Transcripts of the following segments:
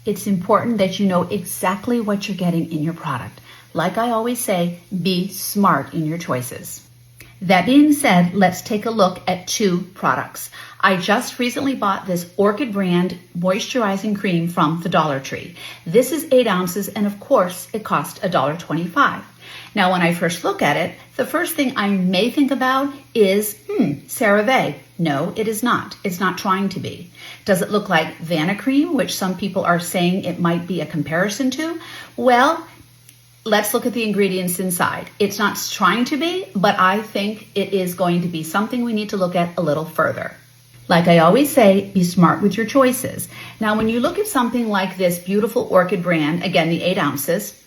It's important that you know exactly what you're getting in your product. Like I always say, be smart in your choices. That being said, let's take a look at two products. I just recently bought this Orchid brand moisturizing cream from the Dollar Tree. This is 8 ounces, and of course, it cost $1.25. Now, when I first look at it, the first thing I may think about is, CeraVe. No, it is not. It's not trying to be. Does it look like Vanicream, which some people are saying it might be a comparison to? Well, let's look at the ingredients inside. It's not trying to be, but I think it is going to be something we need to look at a little further. Like I always say, be smart with your choices. Now, when you look at something like this beautiful Orchid brand, again, the 8 ounces,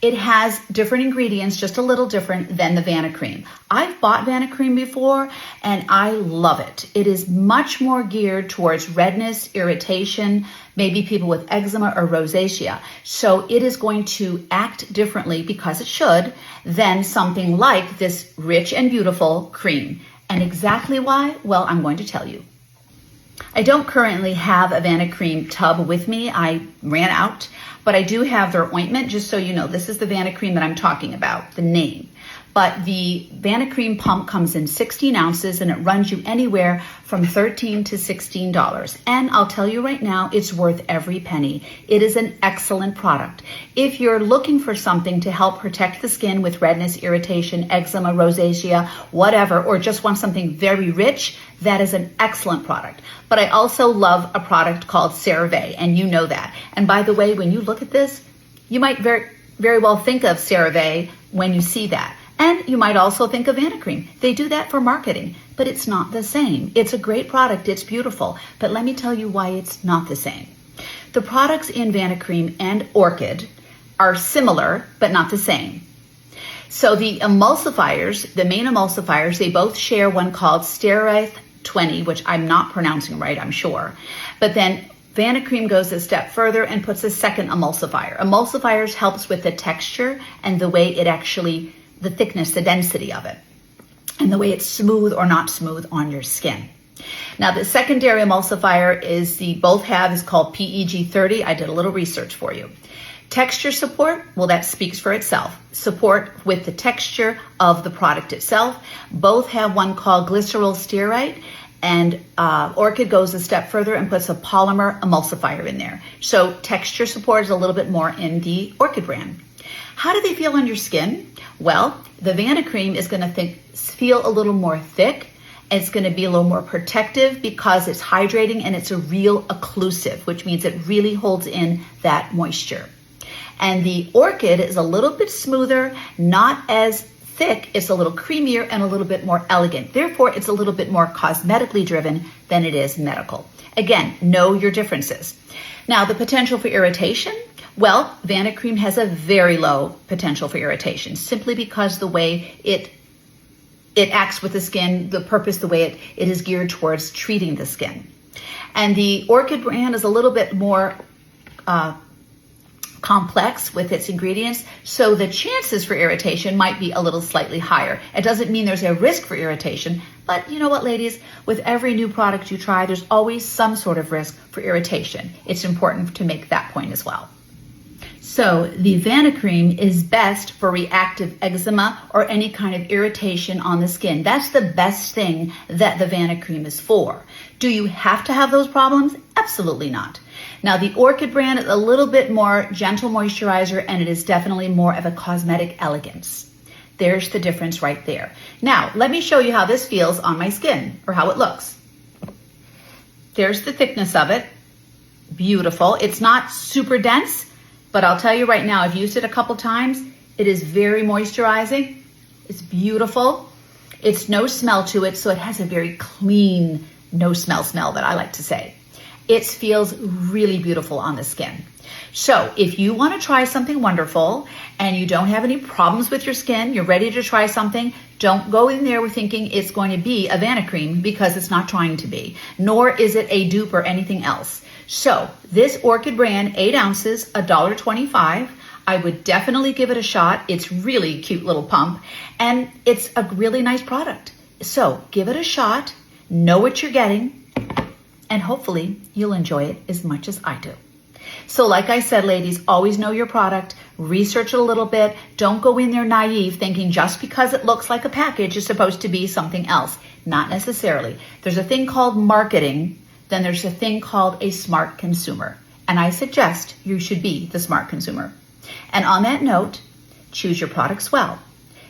it has different ingredients, just a little different than the Vanicream. I've bought Vanicream before and I love it. It is much more geared towards redness, irritation, maybe people with eczema or rosacea. So it is going to act differently, because it should, than something like this rich and beautiful cream. And exactly why? Well, I'm going to tell you. I don't currently have a Vanicream tub with me. I ran out, but I do have their ointment, just so you know. This is the Vanicream that I'm talking about, the name. But the Vanicream pump comes in 16 ounces and it runs you anywhere from $13 to $16. And I'll tell you right now, it's worth every penny. It is an excellent product. If you're looking for something to help protect the skin with redness, irritation, eczema, rosacea, whatever, or just want something very rich, that is an excellent product. But I also love a product called CeraVe, and you know that. And by the way, when you look at this, you might very well think of CeraVe when you see that. And you might also think of Vanicream. They do that for marketing, but it's not the same. It's a great product. It's beautiful. But let me tell you why it's not the same. The products in Vanicream and Orchid are similar, but not the same. So the emulsifiers, the main emulsifiers, they both share one called Stearate 20, which I'm not pronouncing right, I'm sure. But then Vanicream goes a step further and puts a second emulsifier. Emulsifiers helps with the texture and the way it actually, the thickness, the density of it, and the way it's smooth or not smooth on your skin. Now, the secondary emulsifier is called PEG 30. I did a little research for you. Texture support, well, that speaks for itself. Support with the texture of the product itself. Both have one called glycerol stearate, and Orchid goes a step further and puts a polymer emulsifier in there. So texture support is a little bit more in the Orchid brand. How do they feel on your skin? Well, the Vanicream is going to feel a little more thick. It's going to be a little more protective because it's hydrating and it's a real occlusive, which means it really holds in that moisture. And the Orchid is a little bit smoother, not as thick. It's a little creamier and a little bit more elegant. Therefore, it's a little bit more cosmetically driven than it is medical. Again, know your differences. Now, the potential for irritation. Well, Vanicream has a very low potential for irritation, simply because the way it acts with the skin, the purpose, the way it is geared towards treating the skin. And the Orchid brand is a little bit more complex with its ingredients, so the chances for irritation might be a little slightly higher. It doesn't mean there's a risk for irritation, but you know what, ladies? With every new product you try, there's always some sort of risk for irritation. It's important to make that point as well. So the Vanicream is best for reactive eczema or any kind of irritation on the skin. That's the best thing that the Vanicream is for. Do you have to have those problems? Absolutely not. Now, the Orchid brand is a little bit more gentle moisturizer, and it is definitely more of a cosmetic elegance. There's the difference right there. Now, let me show you how this feels on my skin, or how it looks. There's the thickness of it. Beautiful. It's not super dense, but I'll tell you right now, I've used it a couple times. It is very moisturizing. It's beautiful. It's no smell to it, so it has a very clean, no smell that I like to say. It feels really beautiful on the skin. So if you want to try something wonderful and you don't have any problems with your skin, you're ready to try something, don't go in there with thinking it's going to be a Vanicream, because it's not trying to be, nor is it a dupe or anything else. So this Orchid brand, 8 ounces, $1.25. I would definitely give it a shot. It's really cute little pump, and it's a really nice product. So give it a shot, know what you're getting, and hopefully you'll enjoy it as much as I do. So like I said, ladies, always know your product, research it a little bit. Don't go in there naive thinking just because it looks like a package is supposed to be something else. Not necessarily. There's a thing called marketing, then there's a thing called a smart consumer. And I suggest you should be the smart consumer. And on that note, choose your products well.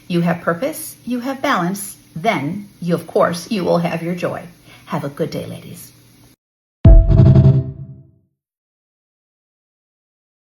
You have purpose, you have balance, then you, of course, you will have your joy. Have a good day, ladies.